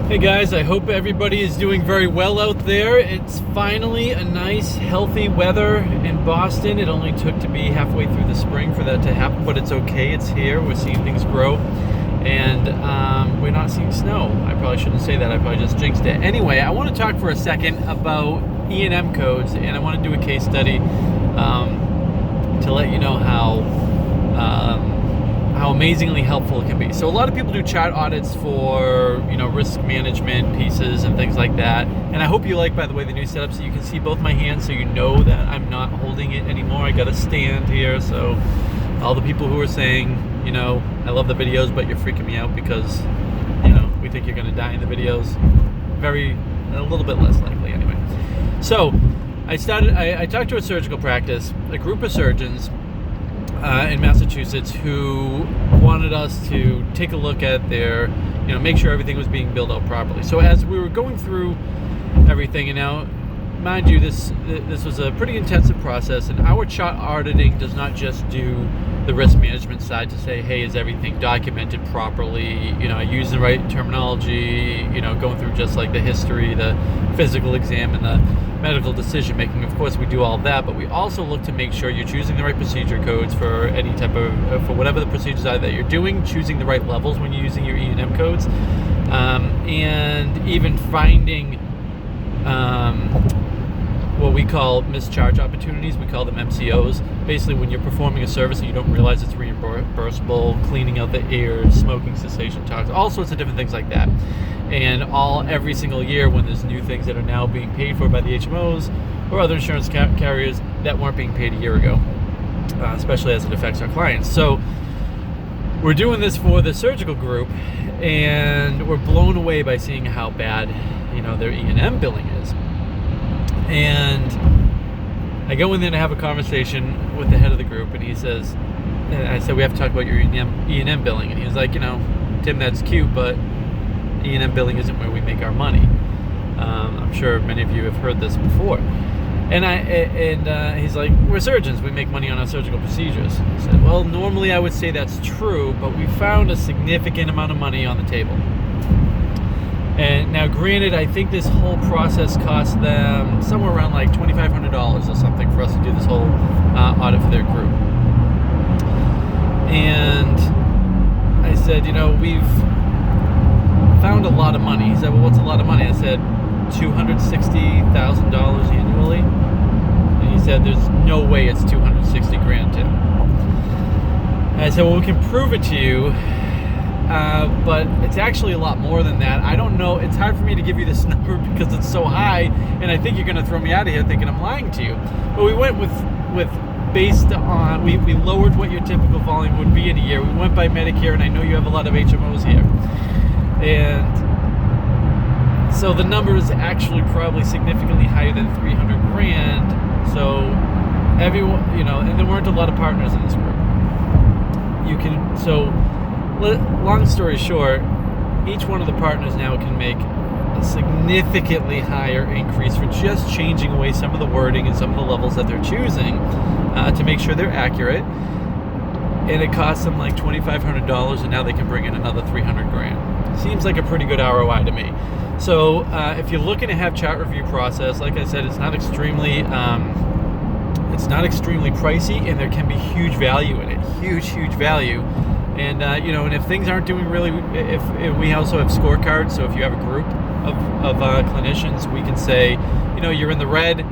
Hey guys, I hope everybody is doing very well out there. It's finally a nice, healthy weather in Boston. It only took to be halfway through the spring for that to happen, but it's okay. It's here. We're seeing things grow, and we're not seeing snow. I probably shouldn't say that. I probably just jinxed it. Anyway, I want to talk for a second about E&M codes, and I want to do a case study to let you know how amazingly helpful it can be. So a lot of people do chart audits for, risk management pieces and things like that. And I hope you like, by the way, the new setup so you can see both my hands so you know that I'm not holding it anymore. I got a stand here, so all the people who are saying, I love the videos, but you're freaking me out because, we think you're going to die in the videos. A little bit less likely anyway. So I talked to a surgical practice, a group of surgeons in Massachusetts who wanted us to take a look at their, make sure everything was being billed out properly. So as we were going through everything, and now, mind you, this was a pretty intensive process, and our chart auditing does not just do the risk management side to say, hey, is everything documented properly? I use the right terminology, going through just like the history, the physical exam, and the medical decision making. Of course, we do all of that, but we also look to make sure you're choosing the right procedure codes for any type of, for whatever the procedures are that you're doing, choosing the right levels when you're using your E&M codes, and even finding what we call mischarge opportunities. We call them MCOs. Basically, when you're performing a service and you don't realize it's reimbursable, cleaning out the ears, smoking cessation talks, all sorts of different things like that. And every single year when there's new things that are now being paid for by the HMOs or other insurance carriers that weren't being paid a year ago, especially as it affects our clients. So we're doing this for the surgical group, and we're blown away by seeing how bad, their E&M billing is. And I go in there to have a conversation with the head of the group, and he says, and I said, we have to talk about your E&M billing. And he was like, Tim, that's cute, but E&M billing isn't where we make our money. I'm sure many of you have heard this before. And he's like, we're surgeons. We make money on our surgical procedures. I said, well, normally I would say that's true, but we found a significant amount of money on the table. And now, granted, I think this whole process cost them somewhere around like $2,500 or something for us to do this whole audit for their group. And I said, we've found a lot of money. He said, well, what's a lot of money? I said, $260,000 annually. And he said, there's no way it's 260 grand, Tim. And I said, well, we can prove it to you, but it's actually a lot more than that. I don't know. It's hard for me to give you this number because it's so high, and I think you're going to throw me out of here thinking I'm lying to you. But we went with based on, we lowered what your typical volume would be in a year. We went by Medicare, and I know you have a lot of HMOs here. And so the number is actually probably significantly higher than 300 grand. So everyone, and there weren't a lot of partners in this group. Long story short, each one of the partners now can make a significantly higher increase for just changing away some of the wording and some of the levels that they're choosing to make sure they're accurate. And it costs them like $2,500, and now they can bring in another 300 grand. Seems like a pretty good ROI to me. So if you're looking to have chart review process, like I said, it's not extremely pricey, and there can be huge value in it. Huge value. And and if things aren't doing really, if we also have scorecards, so if you have a group of clinicians, we can say, you're in the red,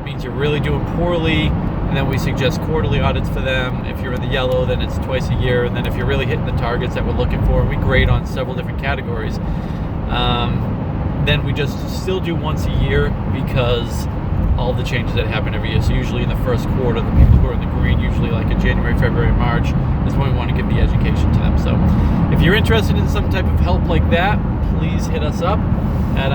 means you're really doing poorly, and then we suggest quarterly audits for them. If you're in the yellow, then it's twice a year, and then if you're really hitting the targets that we're looking for, we grade on several different categories. Then we just still do once a year because all the changes that happen every year. So usually in the first quarter, the people who are in the green, usually like in January, February, March, is when we want to give the education to them. So if you're interested in some type of help like that, please hit us up at